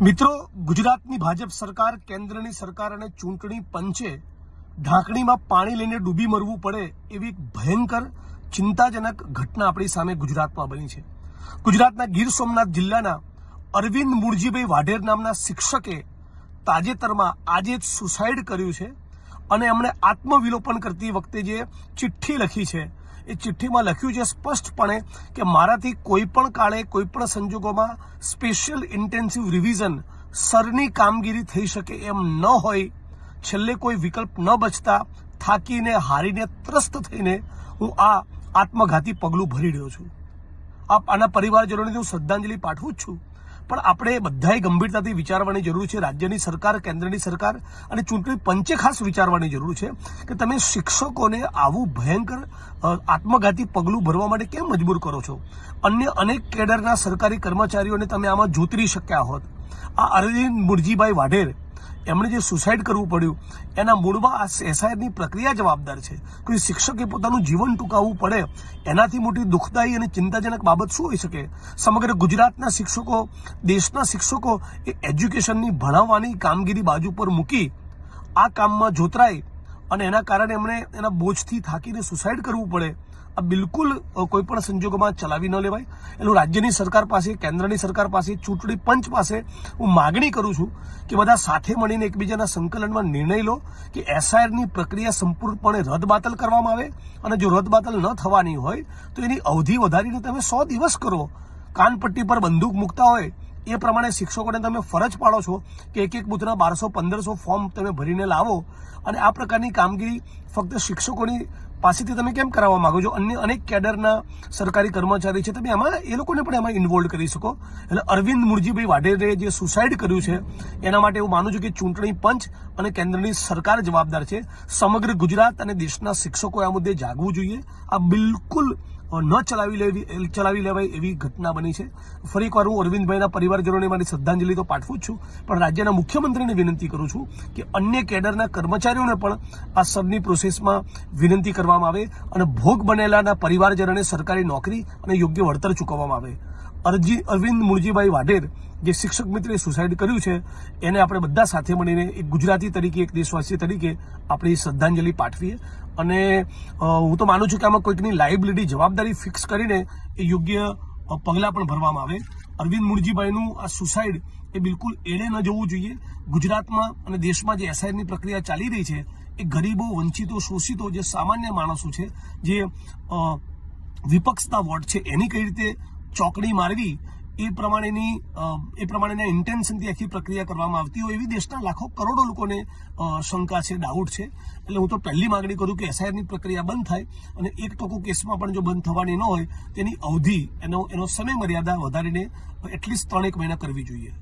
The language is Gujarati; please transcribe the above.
મિત્રો, ગુજરાતની ભાજપ સરકાર, કેન્દ્રની સરકાર અને ચૂંટણી પંચે ઢાંકણીમાં પાણી લઈને ડૂબી મરવું પડે એવી એક ભયંકર ચિંતાજનક ઘટના આપણી સામે ગુજરાતમાં બની છે. ગુજરાતના ગીર સોમનાથ જિલ્લાના અરવિંદ મૂળજીભાઈ વાઢેર નામના શિક્ષકે તાજેતરમાં આજે જ સુસાઇડ કર્યું છે અને એમણે આત્મવિલોપન કરતી વખતે જે ચિઠ્ઠી લખી છે એ ચિઠ્ઠીમાં લખ્યું છે સ્પષ્ટપણે કે મારાથી કોઈ પણ કાળે કોઈ પણ સંજોગોમાં સ્પેશિયલ ઇન્ટેન્સિવ રિવિઝન સરની કામગીરી થઈ શકે એમ ન હોય. છેલ્લે કોઈ વિકલ્પ ન બચતા થાકીને હારીને ત્રસ્ત થઈને હું આ આત્મઘાતી પગલું ભરી રહ્યો છું. આના પરિવારજનોને હું શ્રદ્ધાંજલિ પાઠવું જ છું, પણ આપણે બધાએ ગંભીરતાથી વિચારવાની જરૂર છે. રાજ્યની સરકાર, કેન્દ્રની સરકાર અને ચૂંટણી પંચે ખાસ વિચારવાની જરૂર છે કે તમે શિક્ષકોને આવું ભયંકર આત્મઘાતી પગલું ભરવા માટે કેમ મજબૂર કરો છો. અન્ય અનેક કેડરના સરકારી કર્મચારીઓને તમે આમાં જોતરી શક્યા હોત. આ અરવિંદ મૂળજીભાઈ વાઢેર એમણે જે સુસાઇડ કરવું પડ્યું એના મૂળમાં આ એસઆઈઆરની પ્રક્રિયા જવાબદાર છે. કોઈ શિક્ષકે પોતાનું જીવન ટૂંકાવવું પડે એનાથી મોટી દુઃખદાયી અને ચિંતાજનક બાબત શું હોઈ શકે? સમગ્ર ગુજરાતના શિક્ષકો, દેશના શિક્ષકો એ એજ્યુકેશનની ભણાવવાની કામગીરી બાજુ પર મૂકી આ કામમાં જોતરાય અને એના કારણે એમણે એના બોજથી થાકીને સુસાઇડ કરવું પડે. આ બિલકુલ કોઈ પણ સંજોગોમાં ચલાવી ન લેવાય. એનું રાજ્યની સરકાર પાસે, કેન્દ્રની સરકાર પાસે, ચૂંટણી પંચ પાસે હું માગણી કરું છું કે બધા સાથે મળીને એકબીજાના સંકલનમાં નિર્ણય લો કે એસઆઈઆરની પ્રક્રિયા સંપૂર્ણપણે રદબાતલ કરવામાં આવે અને જો રદબાતલ ન થવાની હોય તો એની અવધિ વધારીને તમે 100 દિવસ કરો. કાનપટ્ટી પર બંદૂક મૂકતા હોય એ પ્રમાણે શિક્ષકોને તમે ફરજ પાડો છો કે એક બૂથના 1200-1500 ફોર્મ તમે ભરીને લાવો અને આ પ્રકારની કામગીરી ફક્ત શિક્ષકોની પાસેથી તમે કેમ કરાવવા માંગો છો? અન્ય અનેક કેડરના સરકારી કર્મચારી છે, તમે એમાં એ લોકોને પણ એમાં ઇન્વોલ્વ કરી શકો. એટલે અરવિંદ મૂળજીભાઈ વાઢેરે જે સુસાઇડ કર્યું છે એના માટે હું માનું છું કે ચૂંટણી પંચ અને કેન્દ્રની સરકાર જવાબદાર છે. સમગ્ર ગુજરાત અને દેશના શિક્ષકોએ આ મુદ્દે જાગવું જોઈએ. આ બિલકુલ ન ચલાવી લેવાય એવી ઘટના બની છે. ફરી એકવાર હું અરવિંદભાઈના પરિવારજનોને મારી શ્રદ્ધાંજલિ તો પાઠવું જ છું, પણ રાજ્યના મુખ્યમંત્રીને વિનંતી કરું છું કે અન્ય કેડરના કર્મચારીઓને પણ આ સરની પ્રોસેસમાં વિનંતી કરવામાં આવે અને ભોગ બનેલાના પરિવારજનોને સરકારી નોકરી અને યોગ્ય વળતર ચૂકવવામાં આવે. અરવિંદ મૂળજીભાઈ વાઢેર જે શિક્ષક મિત્રે સુસાઇડ કર્યું છે એને આપણે બધા સાથે મળીને એક ગુજરાતી તરીકે, એક દેશવાસી તરીકે આપણી શ્રદ્ધાંજલિ પાઠવીએ. અને હું તો માનું છું કે આમાં કોઈકની લાયબિલિટી, જવાબદારી ફિક્સ કરીને એ યોગ્ય પગલાં પણ ભરવામાં આવે. અરવિંદ મૂળજીભાઈનું આ સુસાઇડ એ બિલકુલ એળે ન જવું જોઈએ. ગુજરાતમાં અને દેશમાં જે એસઆઈઆરની પ્રક્રિયા ચાલી રહી છે એ ગરીબો, વંચિતો, શોષિતો, જે સામાન્ય માણસો છે, જે વિપક્ષના વોટ છે, એની કઈ રીતે ચોકડી મારવી એ પ્રમાણેના ઇન્ટેન્શનથી આખી પ્રક્રિયા કરવામાં આવતી હોય એવી દેશના લાખો કરોડો લોકોને શંકા છે, ડાઉટ છે. એટલે હું તો પહેલી માગણી કરું કે એસઆઈઆરની પ્રક્રિયા બંધ થાય અને 1% કેસમાં પણ જો બંધ થવાની ન હોય તેની અવધિ, એનો સમય મર્યાદા વધારીને એટલીસ્ટ 3-1 મહિના કરવી જોઈએ.